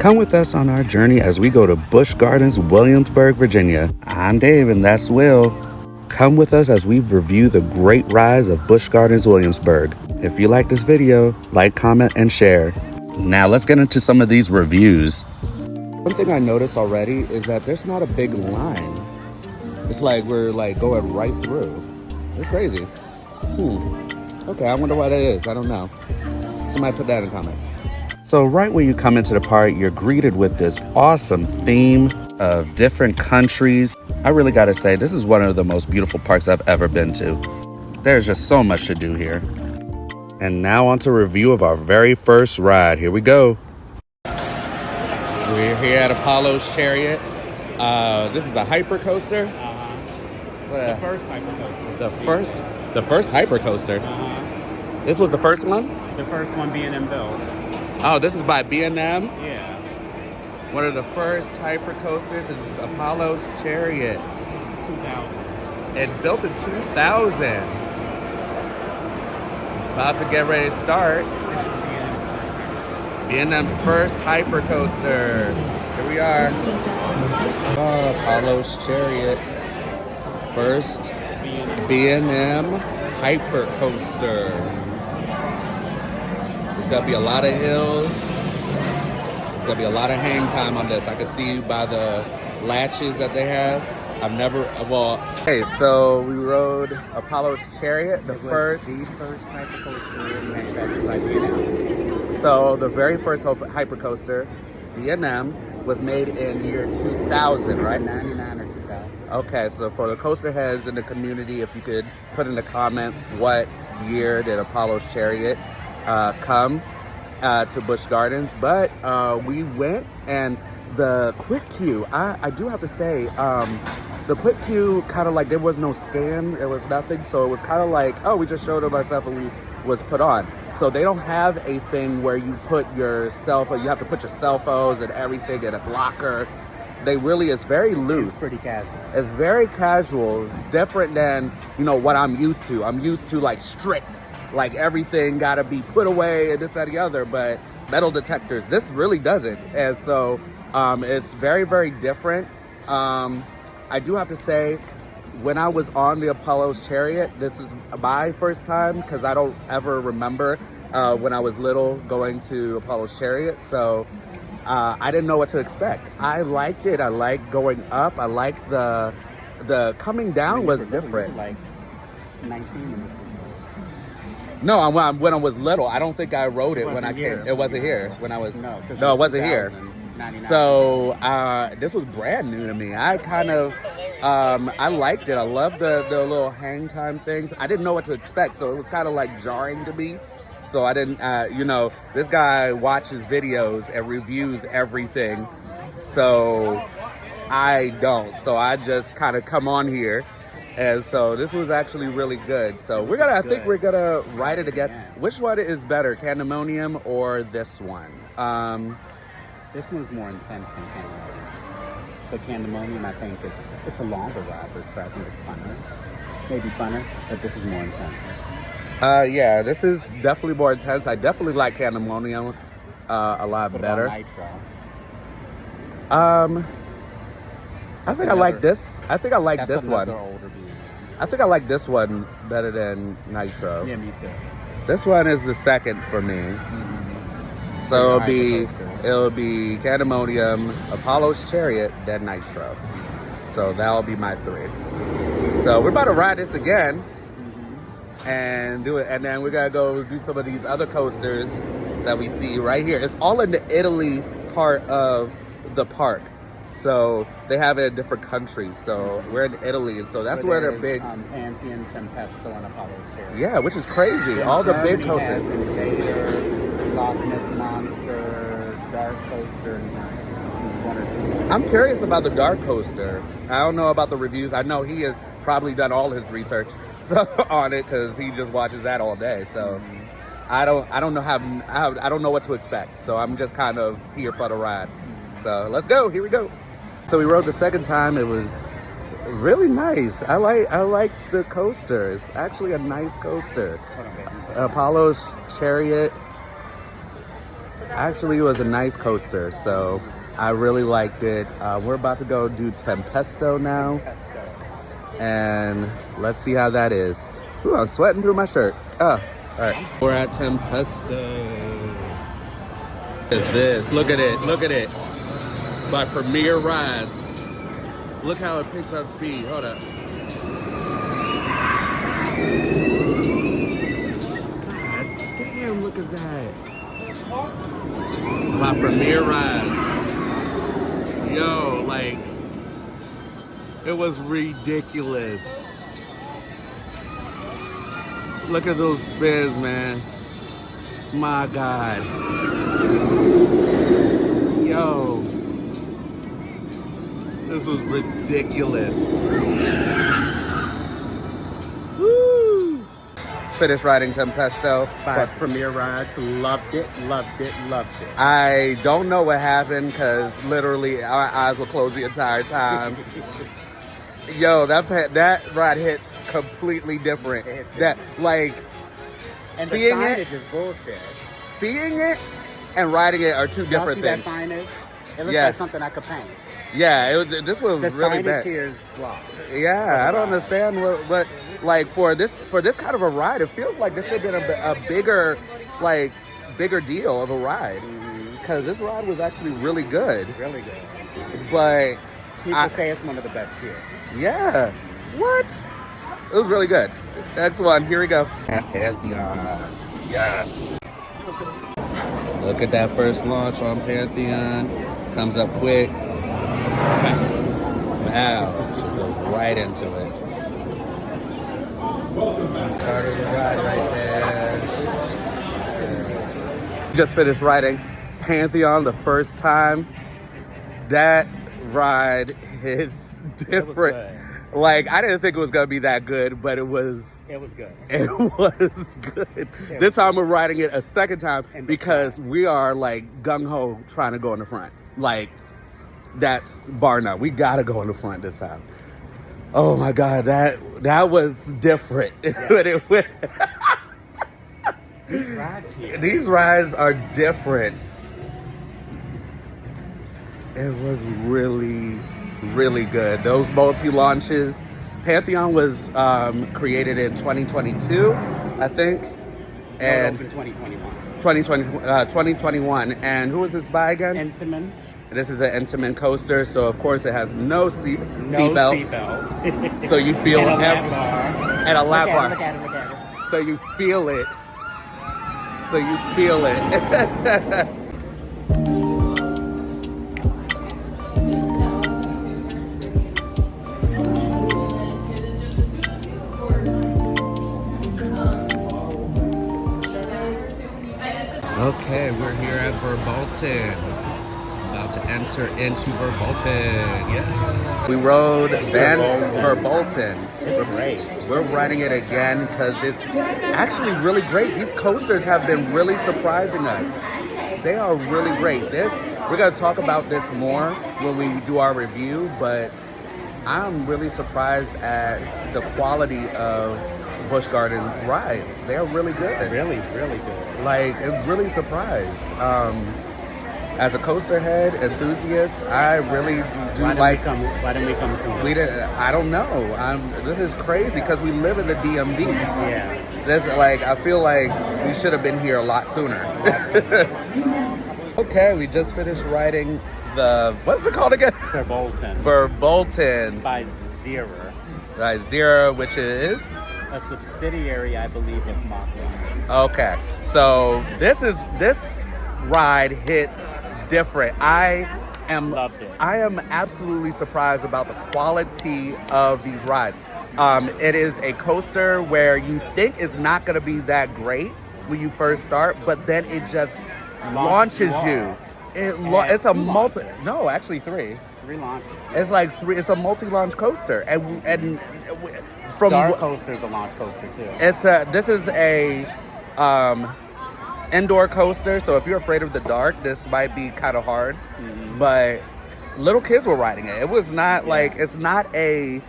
Come with us on our journey as we go to Busch Gardens, Williamsburg, Virginia. I'm Dave and that's Will. Come with us as we review the great rise of Busch Gardens, Williamsburg. If you like this video, like, comment, and share. Now let's get into some of these reviews. One thing I noticed already is that there's not a big line. It's like we're like going right through. It's crazy. Okay, I wonder why that is. I don't know. Somebody put that in the comments. So right when you come into the park, you're greeted with this awesome theme of different countries. I really gotta say, this is one of the most beautiful parks I've ever been to. There's just so much to do here. And now on to a review of our very first ride. Here we go. We're here at Apollo's Chariot. This is a hyper coaster. The first hyper coaster. The first hyper coaster. This was the first one? The first one B&M built. Oh, this is by B&M? Yeah. One of the first hyper coasters is Apollo's Chariot. 2000. It built in 2000. About to get ready to start. B&M's first hyper coaster. Here we are. Apollo's Chariot. First B&M hyper coaster. There's gonna be a lot of hills. There's gonna be a lot of hang time on this. I can see by the latches that they have. Okay, so we rode Apollo's Chariot, the first hyper coaster manufactured by B&M. So the very first hyper coaster, B&M, was made in year 2000, right? 99 or 2000. Okay, so for the coaster heads in the community, if you could put in the comments what year did Apollo's Chariot come to Busch Gardens. But we went, and the quick queue, I do have to say, the quick queue kind of like, there was no scan, there was nothing, so it was kind of like, oh, we just showed up ourselves and we was put on. So they don't have a thing where you put your cell phone, you have to put your cell phones and everything in a blocker. It's very loose. It's pretty casual. It's very casual. It's different than, what I'm used to. I'm used to like strict, like everything gotta be put away and this, that, and the other, but metal detectors, this really doesn't. And so it's very, very different. I do have to say, when I was on the Apollo's Chariot, this is my first time because I don't ever remember when I was little going to Apollo's Chariot. So I didn't know what to expect. I liked it. I liked going up. I liked the coming down was different. Like 19. No, when I was little, I don't think I rode it when I came. It wasn't here when I was. No, it wasn't here. 99. So this was brand new to me. I kind of, I liked it. I loved the little hang time things. I didn't know what to expect, so it was kind of like jarring to me. So I didn't, this guy watches videos and reviews everything. So I don't. So I just kind of come on here. And so this was actually really good. So I think we're gonna ride it again. Which one is better, Candemonium or this one? This one's more intense than Candemonium. But Candemonium, I think it's a longer ride, so I think it's funner. Maybe funner, but this is more intense. Yeah, this is definitely more intense. I definitely like Candemonium a lot what better. About Nitro? I think I like this. I think I like this one. Older B&M. I think I like this one better than Nitro. Yeah, me too. This one is the second for me. Mm-hmm. So it'll be Candemonium, Apollo's Chariot, then Nitro. So that'll be my three. So we're about to ride this again and do it, and then we're gonna go do some of these other coasters that we see right here. It's all in the Italy part of the park. So they have it in different countries. So we're in Italy, and so that's where they're big. Pantheon, Tempesto, and Apollo's Chariot. Yeah, which is crazy. And all the Germany big coasters. has Invader, Loch Ness Monster, Dark Coaster, and one or two. I'm curious about the Dark Coaster. I don't know about the reviews. I know he has probably done all his research on it because he just watches that all day. So I don't know what to expect. So I'm just kind of here for the ride. So let's go. Here we go. So we rode the second time. It was really nice. I like the coaster. It's actually a nice coaster. Apollo's Chariot. Actually, it was a nice coaster, so I really liked it. We're about to go do Tempesto now, and let's see how that is. Ooh, I'm sweating through my shirt. Oh, all right. We're at Tempesto. What is this? Look at it. Look at it. By Premier Rides. Look how it picks up speed. Hold up. God damn, look at that. By Premier Rides. Yo, like, it was ridiculous. Look at those spins, man. My God. Yo. This was ridiculous. Woo! Finished riding Tempesto By Premier Rides. Loved it, loved it, loved it. I don't know what happened because literally our eyes were closed the entire time. Yo, that ride hits completely different. That like And seeing the it, signage is bullshit. seeing it, and riding it are two different Y'all see things. that signage? It looks Yeah. like something I could paint. Yeah, this was The really signage bad. here is blocked. Yeah, I don't understand what like for this kind of a ride, it feels like this should have been a bigger deal of a ride because this ride was actually really good. Really good. But People say it's one of the best here. yeah, what? It was really good. Next one, here we go. Pantheon, yes. Look at that first launch on Pantheon. Comes up quick. Wow, just goes right into it. Started the ride right there. Just finished riding Pantheon the first time. That ride is different. Like, I didn't think it was gonna be that good, but it was. It was good. It was good. This time we're riding it a second time because we are like gung-ho trying to go in the front. Like, that's bar none. We gotta go in the front this time. Oh my God, that was different. Yeah. These rides here. These rides are different. It was really, really good. Those multi-launches. Pantheon was created in 2022, I think. And opened 2021. 2021. And who was this by again? Intamin. This is an Intamin coaster, so of course it has no seat belts. seatbelt. So you feel and a lap every- bar. and a lap bar. Look at it, look at it. So you feel it. So you feel it. Okay, we're here at Verbolten. About to enter into Verbolten. Yeah. We rode Van Verbolten. It's great. We're riding it again because it's actually really great. These coasters have been really surprising us. They are really great. We're going to talk about this more when we do our review, but I'm really surprised at the quality of Busch Gardens rides. They're really good. Really, really good. Like, I'm really surprised. As a coaster head enthusiast, I really do Why didn't we come sooner? I don't know. This is crazy because we live in the DMV. Yeah. I feel like we should have been here a lot sooner. Okay, we just finished riding what's it called again? Verbolten. By Zero. By Zero, which is? A subsidiary, I believe, of Mach-1. Okay, so this ride hits different. Loved it. I am absolutely surprised about the quality of these rides. It is a coaster where you think it's not going to be that great when you first start, but then it just launches you. It's a multi. No, actually three. 3 launches. It's like 3. It's a multi-launch coaster, and from Dark coaster is a launch coaster too. This is a indoor coaster, so if you're afraid of the dark, this might be kind of hard. Mm-hmm. But little kids were riding it. It was not like, it's not a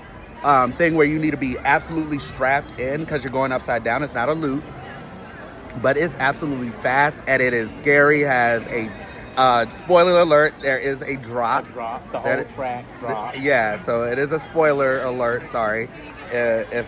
thing where you need to be absolutely strapped in because you're going upside down. It's not a loop. but it's absolutely fast and it is scary. Has a spoiler alert, there is a drop. The whole track drop. Yeah, so it is a spoiler alert, sorry, if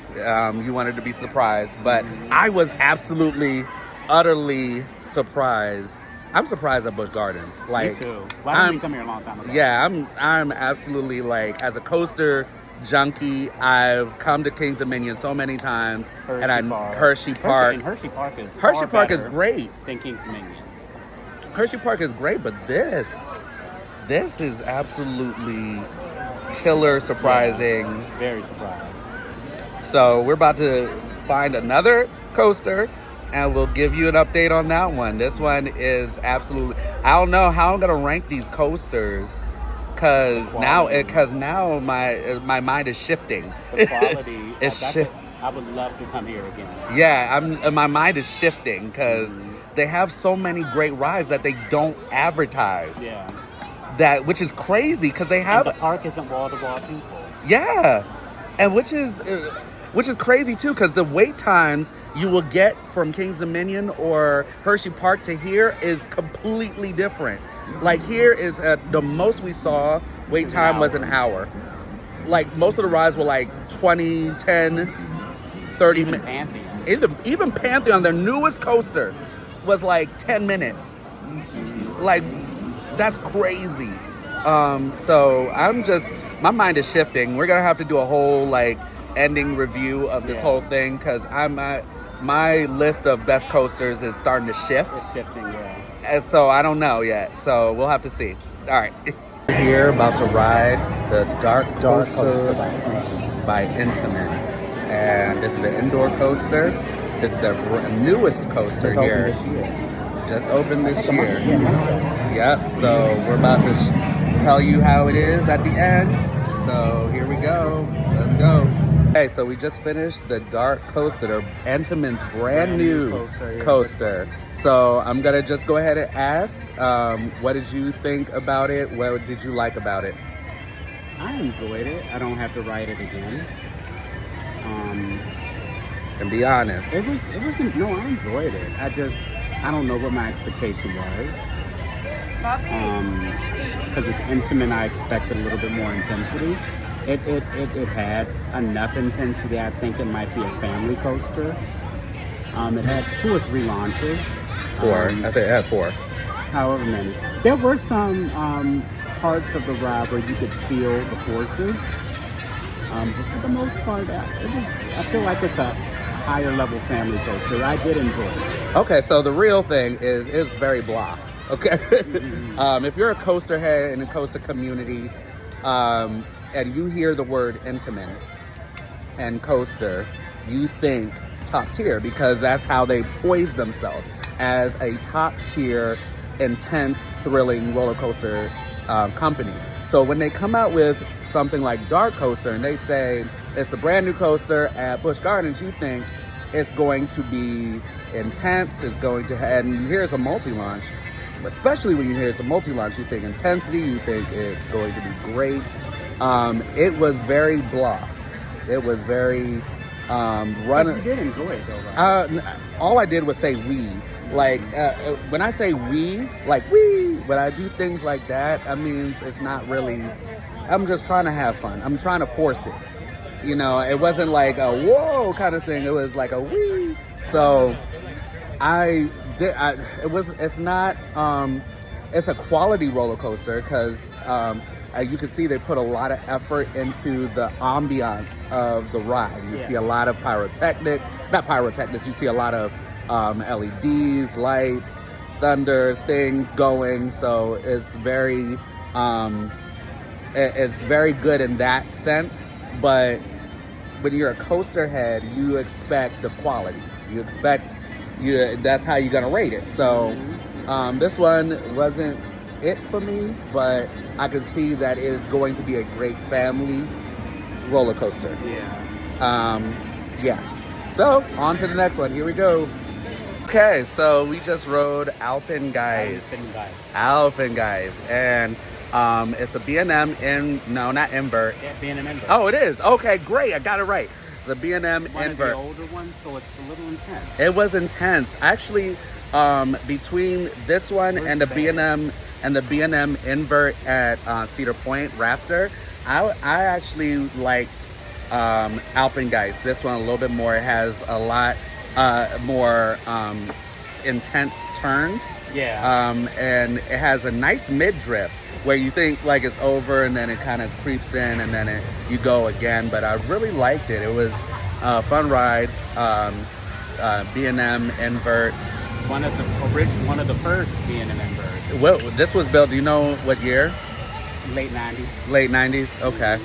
you wanted to be surprised. But I was absolutely, utterly surprised. I'm surprised at Busch Gardens. Like, me too. Well, I didn't come here a long time ago. Yeah, I'm absolutely, like, as a coaster junkie, I've come to Kings Dominion so many times. Hershey Park. Hershey Park is great than Kings Dominion. Hershey Park is great, but this is absolutely killer, surprising. Yeah, very surprised. So we're about to find another coaster, and we'll give you an update on that one. This one is absolutely, I don't know how I'm gonna rank these coasters, because now my mind is shifting. The quality, it's I would love to come here again. Yeah, my mind is shifting because they have so many great rides that they don't advertise. Yeah. Which is crazy because they have. And the park isn't wall to wall people. Yeah, and which is crazy too, because the wait times you will get from Kings Dominion or Hershey Park to here is completely different. Like, here is the most we saw wait time was an hour. Like, most of the rides were like 20, 10, 30 Even minutes. Pantheon. Even Pantheon, their newest coaster, was like 10 minutes. Like, that's crazy. So my mind is shifting. We're gonna have to do a whole like ending review of this whole thing, because my list of best coasters is starting to shift. It's shifting, yeah. And so I don't know yet. So we'll have to see. All right. We're here about to ride the Dark Coaster by Intamin. And this is an indoor coaster. This is their newest coaster here. Just opened this year. Yep. So we're about to tell you how it is at the end. So here we go. Let's go. Okay, so we just finished the Dark Coaster, Intamin's brand new coaster. So I'm gonna just go ahead and ask, what did you think about it? What did you like about it? I enjoyed it. I don't have to ride it again. And be honest. I enjoyed it. I don't know what my expectation was. Because it's Intamin, I expected a little bit more intensity. It had enough intensity. I think it might be a family coaster. It had 2 or 3 launches. 4. I think it had 4. However many. There were some parts of the ride where you could feel the forces. But for the most part, I feel like it's a higher level family coaster. I did enjoy it. Okay, so the real thing is very blah. Okay, if you're a coaster head in the coaster community, and you hear the word Intamin and coaster, you think top tier, because that's how they poise themselves as a top tier, intense, thrilling roller coaster company. So when they come out with something like Dark Coaster and they say it's the brand new coaster at Busch Gardens, you think it's going to be intense, it's going to, and you hear it's a multi-launch, especially when you hear it's a multi-launch, you think intensity, you think it's going to be great. It was very blah. It was very But you did enjoy it though, right? All I did was say we. Like, when I say we, like we, when I do things like that, I mean, it's not really, I'm just trying to have fun. I'm trying to force it. You know, it wasn't like a whoa kind of thing. It was like a wee. So it's a quality roller coaster, because you can see they put a lot of effort into the ambiance of the ride. You see a lot of you see a lot of LEDs, lights, thunder, things going. So it's very good in that sense. But when you're a coaster head, you expect the quality. That's how you're gonna rate it. So this one wasn't it for me, but I could see that it is going to be a great family roller coaster. So on to the next one. Here we go. Okay, so we just rode Alpengeist, and it's a B&M not Invert. Yeah, B&M Invert. Oh, it is. Okay, great. I got it right. The B&M One of the invert. older ones, so it's a little intense. It was intense. Actually, between this one and the B&M invert at Cedar Point Raptor, I actually liked Alpengeist. This one a little bit more. It has a lot more intense turns. Yeah. And it has a nice mid drift where you think like it's over and then it kind of creeps in and then you go again. But I really liked it. It was a fun ride. B&M invert. One of the first B&M inverts. Well, this was built. Do you know what year? Late 90s. Late 90s. Okay.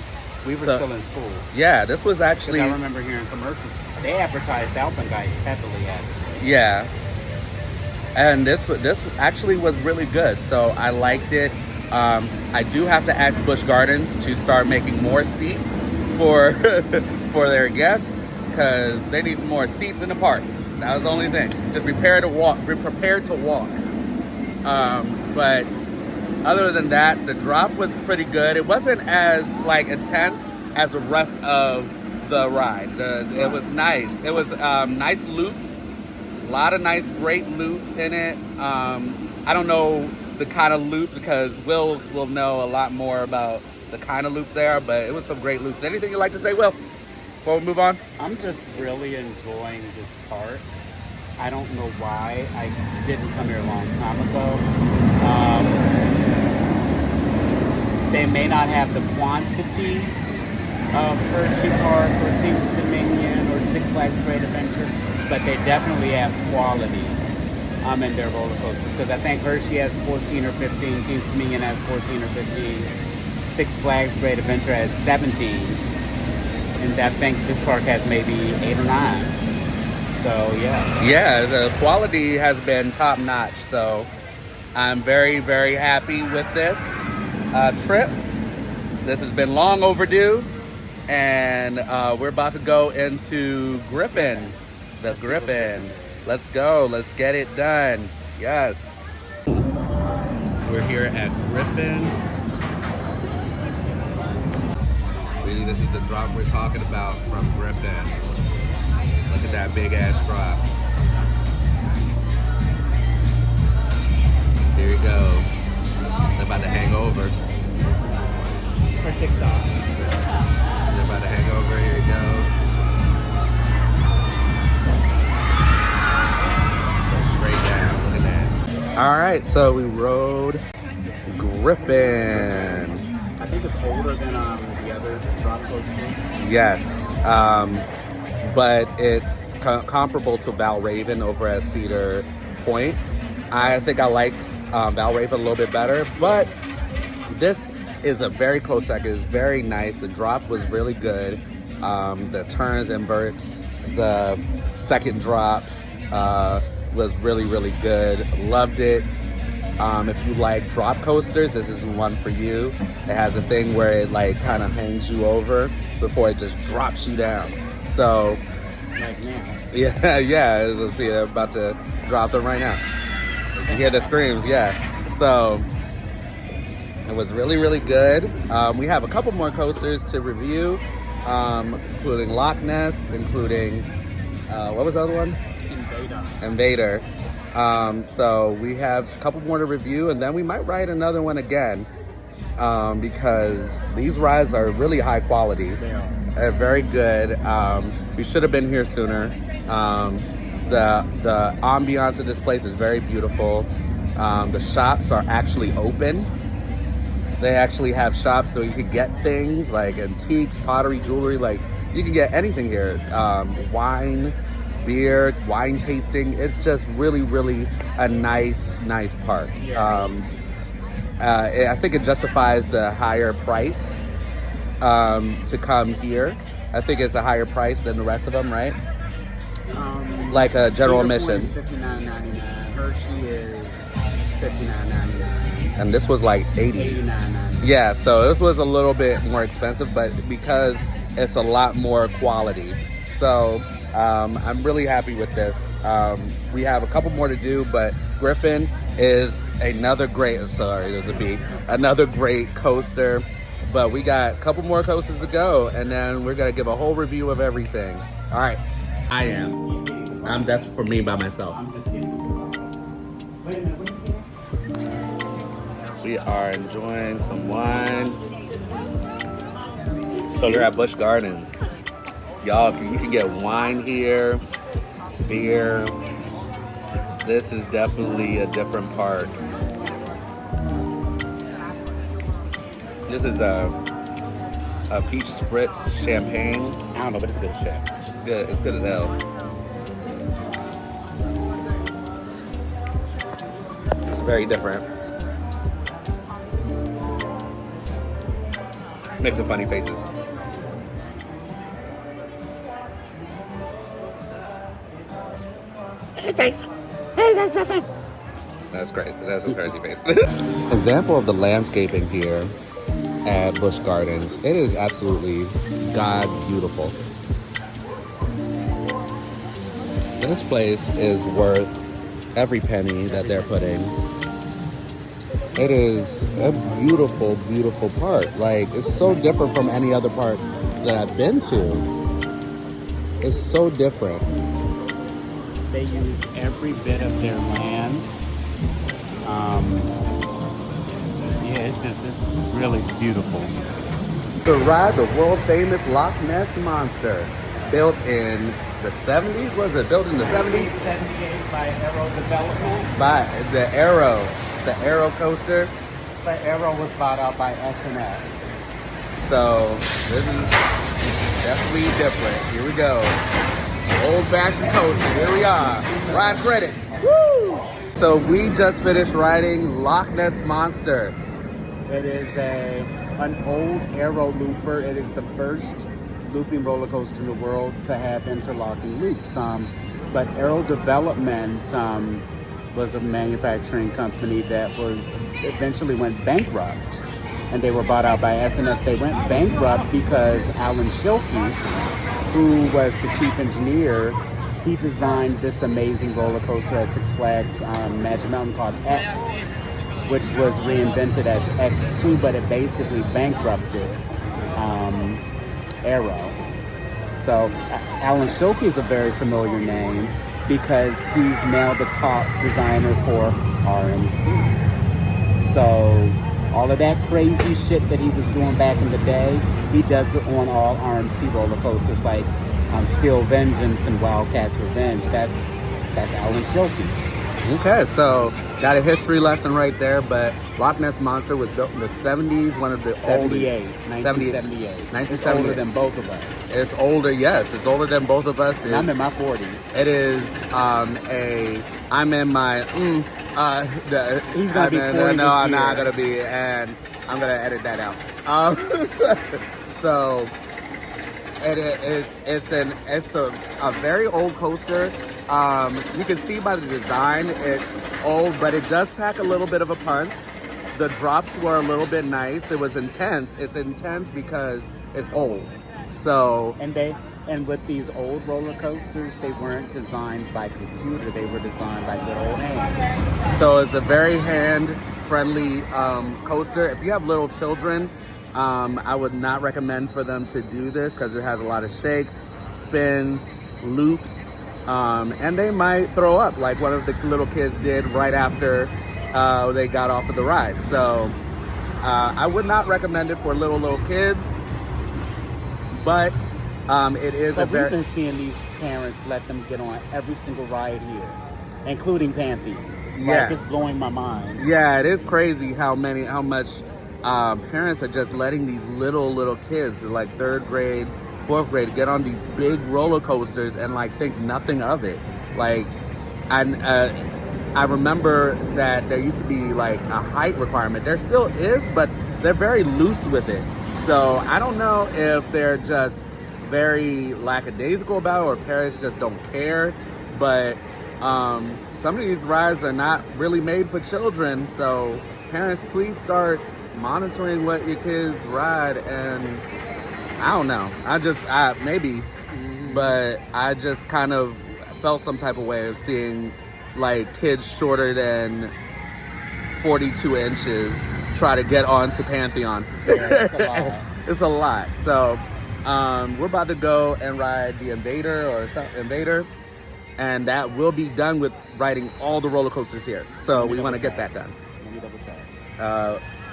We were So- still in school. Yeah, this was 'Cause actually. I remember hearing commercials. They advertised Alpengeist heavily, actually. Yeah. And this actually was really good, so I liked it. I do have to ask Busch Gardens to start making more seats for for their guests because they need some more seats in the park. That was the only thing. Just prepare to walk. Be prepared to walk. But other than that, the drop was pretty good. It wasn't as like intense as the rest of the ride. It was nice. It was nice loops. A lot of nice, great loops in it. I don't know the kind of loop because Will know a lot more about the kind of loops there, but it was some great loops. Anything you'd like to say, Will, before we move on? I'm just really enjoying this park. I don't know why. I didn't come here a long time ago. They may not have the quantity of Hershey Park or King's Dominion or Six Flags Great Adventure, but they definitely have quality in their roller coasters. Because I think Hershey has 14 or 15, King's Dominion has 14 or 15, Six Flags Great Adventure has 17, and I think this park has maybe 8 or 9. So yeah. Yeah, the quality has been top notch. So I'm very, very happy with this trip. This has been long overdue, and we're about to go into Griffin. The Griffin. Let's go. Let's get it done. Yes. We're here at Griffin. See, this is the drop we're talking about from Griffin. Look at that big ass drop. Here we go. They're about to hang over. For TikTok. They're about to hang over. Here we go. Straight down. Look at that. All right, so we rode Griffin. I think it's older than the other drop coasters. Yes, but it's comparable to Valraven over at Cedar Point. I think I liked Valraven a little bit better, but this is a very close second. It's very nice. The drop was really good. The turns, inverts, the second drop was really, really good. Loved it. If you like drop coasters, this is one for you. It has a thing where it like kind of hangs you over before it just drops you down. So Like now. yeah. Let's see, they're about to drop them right now. You hear the screams, yeah. So it was really, really good. We have a couple more coasters to review, including Loch Ness, including what was the other one? Invader. So we have a couple more to review, and then we might ride another one again, because these rides are really high quality. They are. They're very good. We should have been here sooner. The ambiance of this place is very beautiful. The shops are actually open. They actually have shops so you could get things like antiques, pottery, jewelry. Like you can get anything here. Wine, beer, wine tasting. It's just really, really a nice park. I think it justifies the higher price to come here. I think it's a higher price than the rest of them, right? Like a general admission. $59.99. Hershey is $59.99. And this was like 80. $89.99. Yeah, so this was a little bit more expensive, but because it's a lot more quality. So I'm really happy with this. We have a couple more to do, but Griffin is another great, sorry, there's a B, another great coaster. But we got a couple more coasters to go, and then we're gonna give a whole review of everything. All right. I am. That's for me by myself. I'm just kidding. Wait a minute, what is it? We are enjoying some wine. So they're at Busch Gardens. Y'all, you can get wine here, beer. This is definitely a different park. This is a peach spritz champagne. I don't know, but it's good shit. It's good. It's good as hell. It's very different. Makes some funny faces. Hey, that's something. That's great. That's a crazy face. Example of the landscaping here at Busch Gardens. It is absolutely god beautiful. This place is worth every penny that they're putting. It is a beautiful, beautiful park. Like, it's so different from any other park that I've been to. It's so different. They use every bit of their land. Yeah, it's really beautiful. To ride the world famous Loch Ness Monster, built in the 70s. Was it built in the 70s? 78 by Aero Development. By the Aero. It's an Aero coaster. The Aero was bought out by S&S. So this is definitely different. Here we go. Old-fashioned coaster. Here we are. Ride credits. Woo! So we just finished riding Loch Ness Monster. It is an old Aero looper. It is the first looping roller coaster in the world to have interlocking loops. But Aero Development was a manufacturing company that eventually went bankrupt, and they were bought out by S&S. They went bankrupt because Alan Schilke, who was the chief engineer, he designed this amazing roller coaster at Six Flags Magic Mountain called X, which was reinvented as X2, but it basically bankrupted Aero. So Alan Schilke is a very familiar name because he's now the top designer for RMC. So all of that crazy shit that he was doing back in the day, he does it on all RMC roller coasters like Steel Vengeance and Wildcats Revenge. That's Alan Schilke. Okay, so got a history lesson right there, but Loch Ness Monster was built in the 70s, one of the 78, oldest. 1978. 1978. It's older than both of us. It's older, yes. It's older than both of us. And I'm in my 40s. It is I'm in my, He's going to be 40 no, this I'm year. not going to be, and I'm going to edit that out. So, it's a very old coaster. You can see by the design, it's old, but it does pack a little bit of a punch. The drops were a little bit nice. It was intense. It's intense because it's old. So and with these old roller coasters, they weren't designed by computer. They were designed by good old hands. So it's a very hand-friendly coaster. If you have little children, I would not recommend for them to do this because it has a lot of shakes, spins, loops, and they might throw up like one of the little kids did right after they got off of the ride. So I would not recommend it for little kids, but it is But we've been seeing these parents let them get on every single ride here, including Pantheon. Yeah. Like, it's blowing my mind. Yeah, it is crazy how much parents are just letting these little kids, like 3rd grade, 4th grade, get on these big roller coasters and like think nothing of it. Like, I remember that there used to be like a height requirement. There still is, but they're very loose with it. So I don't know if they're just very lackadaisical about it or parents just don't care. But some of these rides are not really made for children. So parents, please start monitoring what your kids ride. And I don't know. Maybe, but I just kind of felt some type of way of seeing like kids shorter than 42 inches try to get onto Pantheon. Yeah, it's a lot. It's a lot. So we're about to go and ride the Invader, and that will be done with riding all the roller coasters here. So we want to get that done. Let me double check.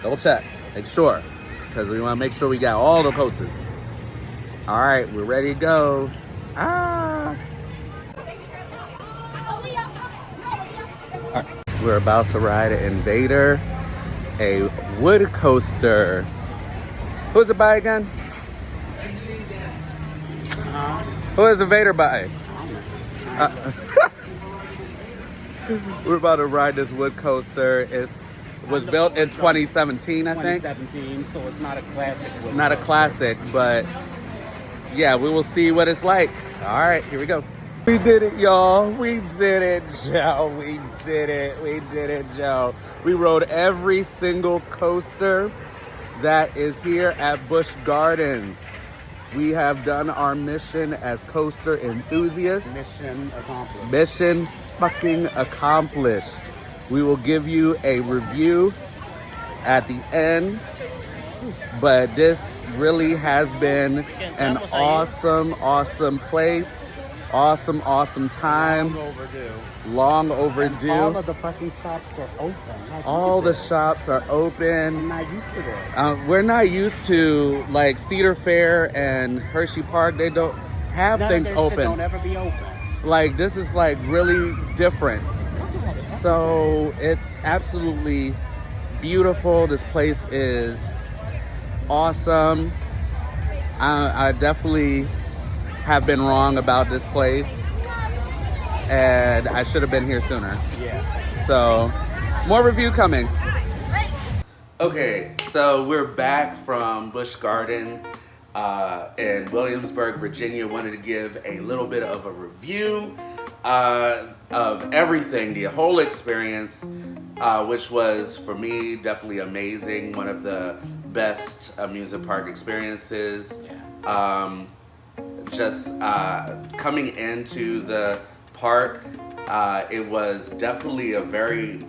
Double check, make sure, because we want to make sure we got all the coasters. All right, we're ready to go. We're about to ride an Invader, a wood coaster. Who's it by again? Who is Invader by? We're about to ride this wood coaster. It was built in 2017, I think. 2017, so it's not a classic. It's not a classic, but yeah, we will see what it's like. All right, here we go. We did it, y'all. We did it, Joe. We did it. We did it, Joe. We rode every single coaster that is here at Busch Gardens. We have done our mission as coaster enthusiasts. Mission accomplished. Mission fucking accomplished. We will give you a review at the end, but this really has been an awesome place. Awesome time. Long overdue. All of the fucking shops are open. All the shops are open. I'm not used to this. We're not used to like Cedar Fair and Hershey Park. They don't have things open. Don't ever be open. Like this is like really different. So it's absolutely beautiful. This place is awesome. I definitely have been wrong about this place, and I should have been here sooner. Yeah. So more review coming. Okay, so we're back from Busch Gardens in Williamsburg, Virginia. Wanted to give a little bit of a review of everything, the whole experience, which was for me definitely amazing. One of the best amusement park experiences. Just coming into the park, it was definitely a very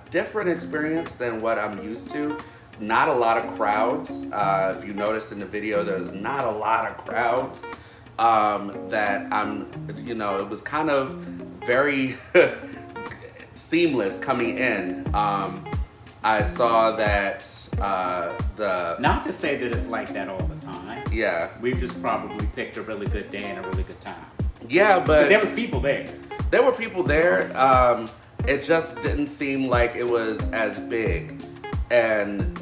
different experience than what I'm used to. Not a lot of crowds. If you noticed in the video, there's not a lot of crowds. It was kind of very seamless coming in. I saw that Not to say that it's like that all the time. Yeah. We've just probably picked a really good day and a really good time. Yeah, but there was people there. There were people there. It just didn't seem like it was as big. And,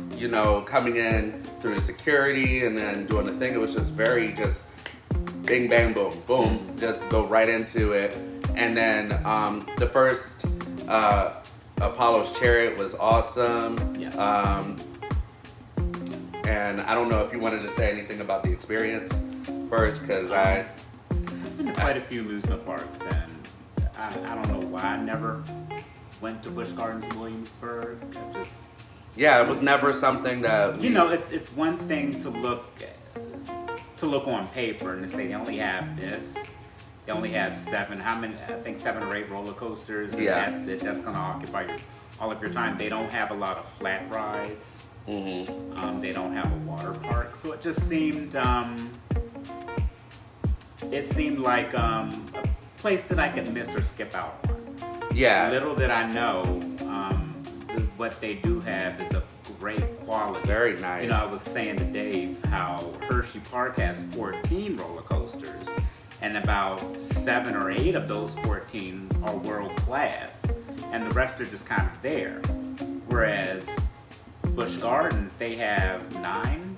coming in through the security and then doing the thing, it was just very just bing, bang, boom, boom, just go right into it. And then the first Apollo's Chariot was awesome. Yes. And I don't know if you wanted to say anything about the experience first, because I've been to quite a few amusement parks, and I don't know why I never went to Busch Gardens in Williamsburg. Yeah, it was never something that it's one thing to look on paper and to say they only have this. They only have 7 or 8 roller coasters, and that's it. That's going to occupy all of your time. They don't have a lot of flat rides. Mm-hmm. They don't have a water park, so it just seemed like a place that I could miss or skip out on. Yeah. Little did I know, what they do have is of great quality. Very nice. I was saying to Dave how Hershey Park has 14 roller coasters, and about 7 or 8 of those 14 are world class, and the rest are just kind of there. Whereas Busch Gardens, they have 9.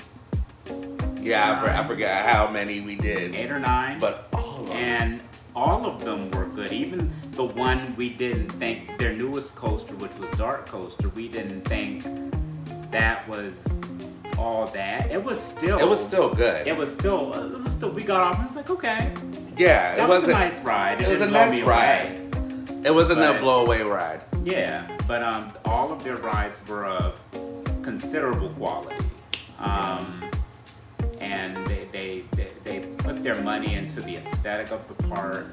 Yeah, I forget how many we did. 8 or 9. But all of them. And all of them were good. Even the one we didn't think, their newest coaster, which was Dark Coaster, we didn't think that was all that. It was still good. It was still, we got off and it was like, okay. Yeah, it was a nice ride. It was a nice ride. It wasn't a blow away ride. Yeah, but all of their rides were of considerable quality. And they put their money into the aesthetic of the park.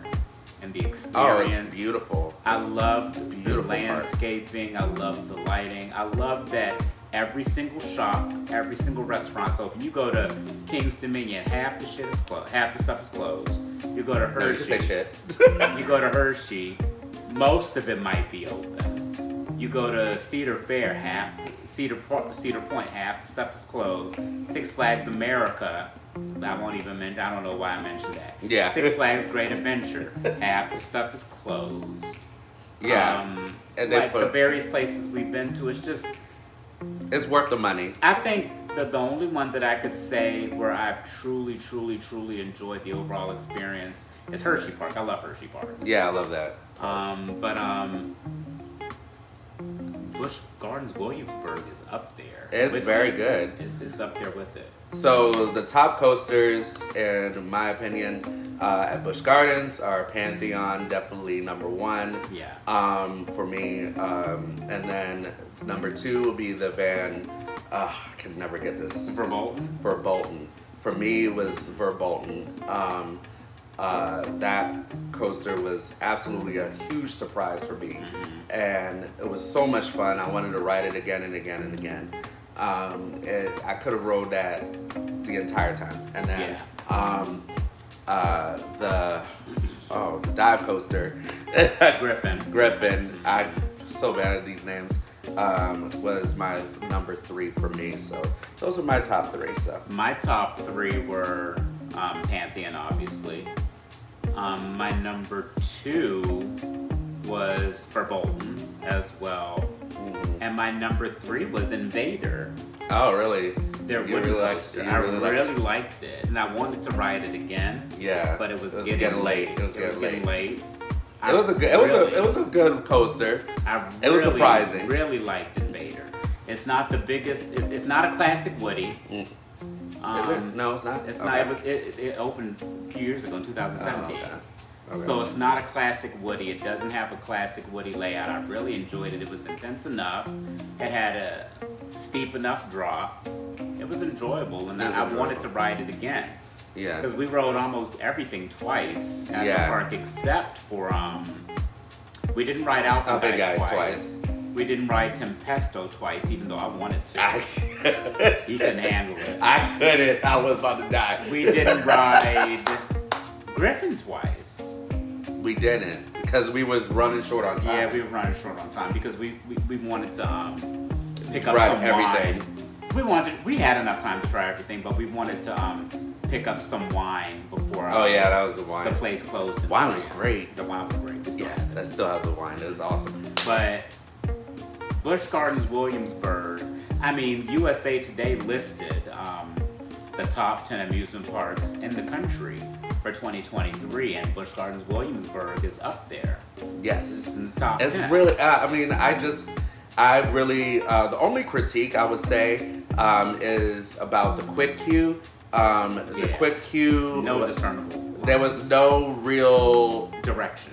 and the experience. Oh, it's beautiful. I loved the Beautiful landscaping. I loved the lighting. I loved that every single shop, every single restaurant. So if you go to King's Dominion, half the shit is closed. Half the stuff is closed. You go to No, you Hershey. can say shit. You go to Hershey, most of it might be open. You go to Cedar Fair, Cedar Point, half the stuff is closed. Six Flags America, I won't even mention. I don't know why I mentioned that. Yeah. Six Flags Great Adventure, half the stuff is closed. Yeah. And they like the various places we've been to, it's worth the money. I think that the only one that I could say where I've truly, truly, truly enjoyed the overall experience is Hershey Park. I love Hershey Park. Yeah, I love that. Busch Gardens Williamsburg is up there. It's very good. It's up there with it. So the top coasters, in my opinion, at Busch Gardens are Pantheon, definitely number one. Yeah. For me, and then number two will be the Van. I can never get this. Verbolten. For me, it was Verbolten. That coaster was absolutely a huge surprise for me, and it was so much fun. I wanted to ride it again and again and again. I could have rode that the entire time, and then the dive coaster, Griffin. I'm so bad at these names. Was my number three for me. So those are my top three. So my top three were Pantheon, obviously. My number two was Verbolten as well. And my number three was Invader. Oh, really? Their wooden coaster. I really liked it, and I wanted to ride it again. Yeah, but it was getting late. It was getting late. It was a good coaster. It was surprising. Really liked Invader. It's not the biggest. It's not a classic Woody. Is it? No, it's not. It's not. It opened a few years ago in 2017. Okay. So it's not a classic Woody. It doesn't have a classic Woody layout. I really enjoyed it. It was intense enough. It had a steep enough drop. It was enjoyable, and I wanted to ride it again. Yeah. Because we rode almost everything twice at the park, except for we didn't ride Alpengeist twice. We didn't ride Tempesto twice, even though I wanted to. He couldn't handle it. I couldn't. I was about to die. We didn't ride Griffin twice. We didn't, because we was running short on time. Yeah, we were running short on time because we wanted to pick up some everything. Wine. We had enough time to try everything, but we wanted to pick up some wine before. That was the wine. The place closed. The wine was great. The wine was great. Yes, I still have the wine. It was awesome. But Busch Gardens Williamsburg. I mean, USA Today listed the top 10 amusement parks in the country for 2023, and Busch Gardens Williamsburg is up there. Yes, it's in the top 10. It's really. The only critique I would say is about the quick queue. The quick queue. No discernible. There was no real direction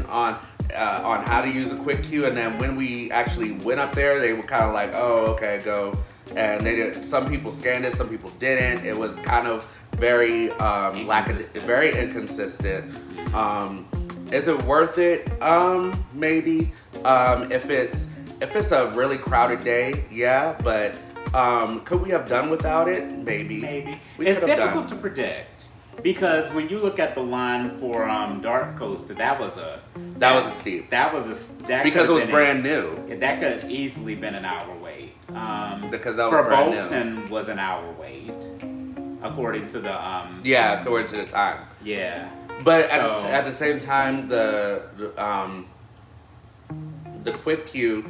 on how to use a quick queue, and then when we actually went up there, they were kind of like, "Oh, okay, go." And they did. Some people scanned it, some people didn't. It was kind of very very inconsistent. Is it worth it? Maybe. If it's a really crowded day, yeah. But could we have done without it? Maybe. It's difficult to predict because when you look at the line for Dark Coaster, that was steep. Because it was brand new. That could easily been an hour wait. Because that was brand new. Verbolten was an hour wait, according to the according to the time. Yeah. But at the same time, the quick queue,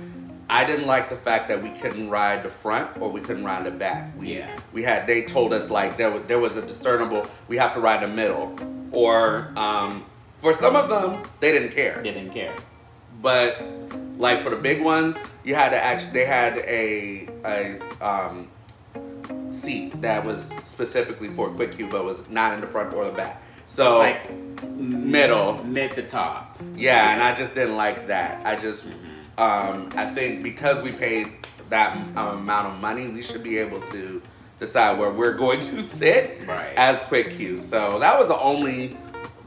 I didn't like the fact that we couldn't ride the front or we couldn't ride the back. They told us like there was a discernible, we have to ride the middle, or for some of them they didn't care. But like for the big ones, you had to they had a seat that was specifically for a quick queue, but was not in the front or the back. So like mid to top. Yeah, and I just didn't like that. I just I think because we paid that amount of money, we should be able to decide where we're going to sit as quick queues. So that was the only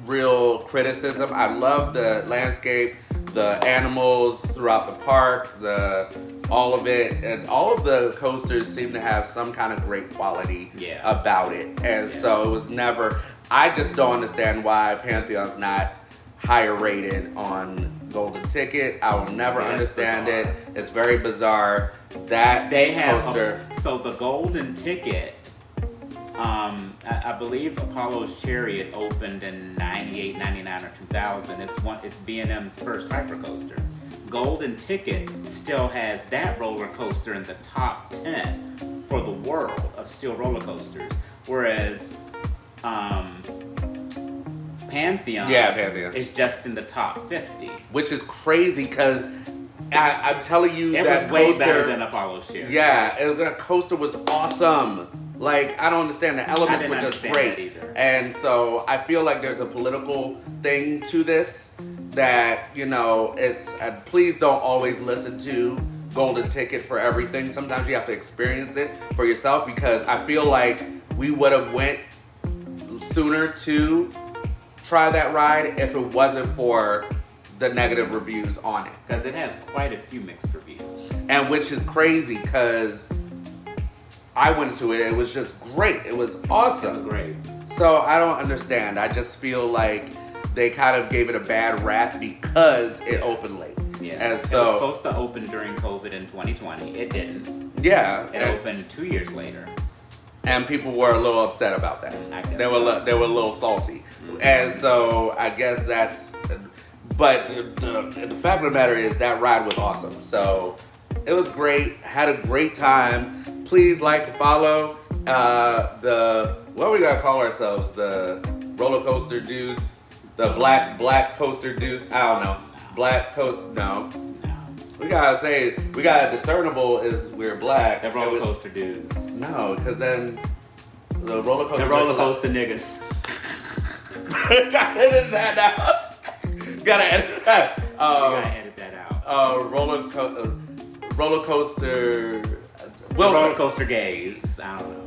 real criticism. I love the landscape, the animals throughout the park, all of it, and all of the coasters seem to have some kind of great quality about it. And so it was never. I just don't understand why Pantheon's not higher rated on Golden Ticket. I will never understand it. It's very bizarre. That they have coaster. So the Golden Ticket, I believe Apollo's Chariot opened in 98, 99, or 2000. It's B&M's first hypercoaster. Golden Ticket still has that roller coaster in the top 10 for the world of steel roller coasters, whereas Pantheon is just in the top 50. Which is crazy because I'm telling you it that was way coaster, better than Apollo's Chariot. Yeah, that coaster was awesome. Like, I don't understand. The elements were just great. And so I feel like there's a political thing to this that, you know, it's, please don't always listen to Golden Ticket for everything. Sometimes you have to experience it for yourself, because I feel like we would have went sooner to try that ride if it wasn't for the negative reviews on it. Because it has quite a few mixed reviews. And which is crazy, because I went to it, it was just great. It was awesome. It was great. So I don't understand. I just feel like they kind of gave it a bad rap because it opened late. Yeah. And it so was supposed to open during COVID in 2020. It didn't. Yeah. It opened 2 years later. And people were a little upset about that. I guess they were a little salty. Mm-hmm. And so I guess that's, but the fact of the matter is that ride was awesome. So it was great. Had a great time. Please like and follow what we gotta call ourselves? The roller coaster dudes, the black coaster dudes. I don't know. Black coast. No. We got discernible is we're black. The roller coaster dudes. No, because then the roller coaster. The roller coaster niggas. Gotta edit that out. Gotta edit that. You gotta edit that out. Roller coaster. Roller coaster gays. I don't know.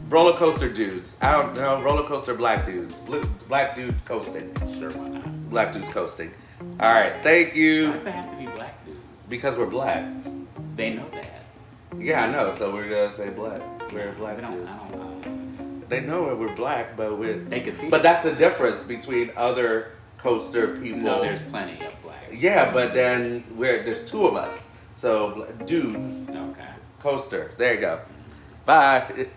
Roller coaster dudes. I don't know. Roller coaster black dudes. Black dude coasting. Sure, why not? Black dudes coasting. All right. Thank you. Why does it have to be black dudes? Because we're black. They know that. Yeah, I know. So we're gonna say black. We're black dudes. I don't know. They know we're black, but they can see. But that's the difference between other coaster people. No, there's plenty of black. Yeah, but then there's two of us. So dudes. Okay. Coaster. There you go. Bye.